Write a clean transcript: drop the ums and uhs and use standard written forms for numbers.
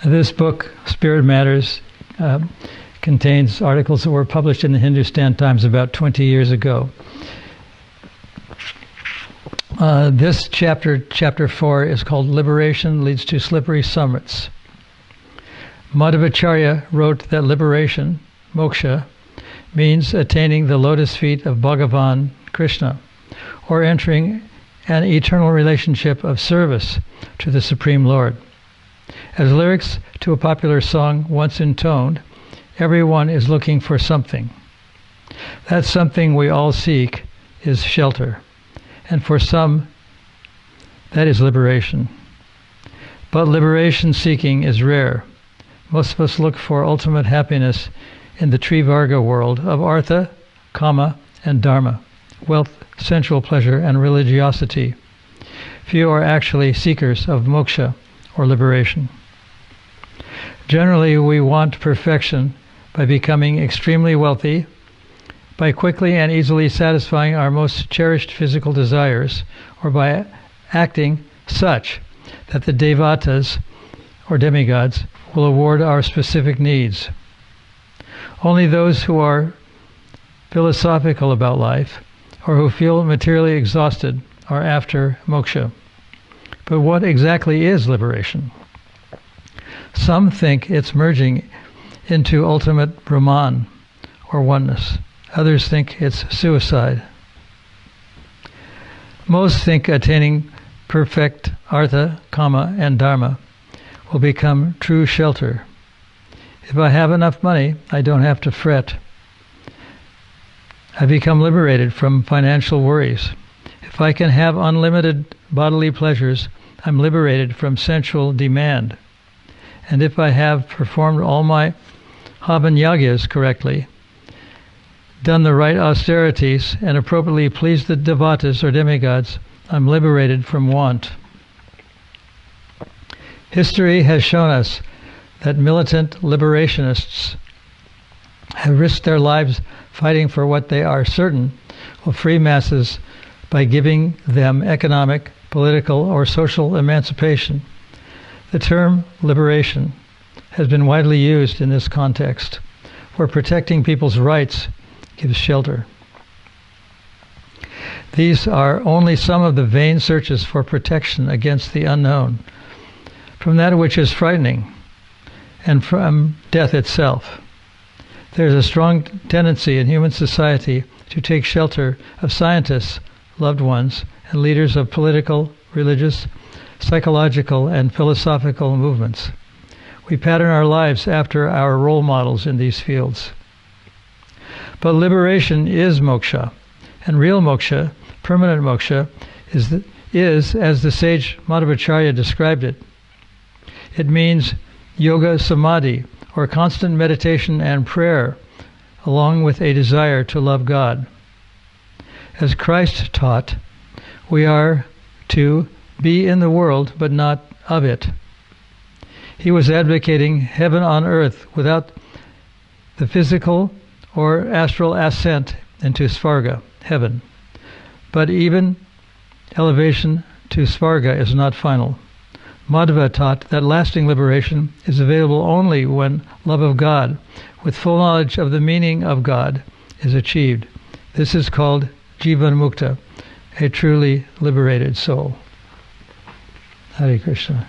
This book, Spirit Matters, contains articles that were published in the Hindustan Times about 20 years ago. This chapter 4, is called Liberation Leads to Slippery Summits. Madhvacharya wrote that liberation, moksha, means attaining the lotus feet of Bhagavan Krishna, or entering an eternal relationship of service to the Supreme Lord. As lyrics to a popular song once intoned, everyone is looking for something. That something we all seek is shelter, and for some, that is liberation. But liberation seeking is rare. Most of us look for ultimate happiness in the Trivarga world of artha, kama, and dharma, wealth, sensual pleasure, and religiosity. Few are actually seekers of moksha, or liberation. Generally, we want perfection by becoming extremely wealthy, by quickly and easily satisfying our most cherished physical desires, or by acting such that the devatas, or demigods, will award our specific needs. Only those who are philosophical about life, or who feel materially exhausted, are after moksha. But what exactly is liberation? Some think it's merging into ultimate Brahman, or oneness. Others think it's suicide. Most think attaining perfect artha, kama, and dharma will become true shelter. If I have enough money, I don't have to fret. I become liberated from financial worries. If I can have unlimited bodily pleasures, I'm liberated from sensual demand. And if I have performed all my havan-yagyas correctly, done the right austerities, and appropriately pleased the devatas or demigods, I'm liberated from want. History has shown us that militant liberationists have risked their lives fighting for what they are certain will free masses by giving them economic, political, or social emancipation. The term liberation has been widely used in this context, where protecting people's rights gives shelter. These are only some of the vain searches for protection against the unknown, from that which is frightening, and from death itself. There is a strong tendency in human society to take shelter of scientists, loved ones, and leaders of political, religious, psychological, and philosophical movements. We pattern our lives after our role models in these fields. But liberation is moksha, and real moksha, permanent moksha, is as the sage Madhvacharya described it. It means yoga samadhi, or constant meditation and prayer, along with a desire to love God. As Christ taught, we are to be in the world, but not of it. He was advocating heaven on earth without the physical or astral ascent into Svarga, heaven. But even elevation to Svarga is not final. Madhva taught that lasting liberation is available only when love of God, with full knowledge of the meaning of God, is achieved. This is called Jivan Mukta, a truly liberated soul. Hare Krishna.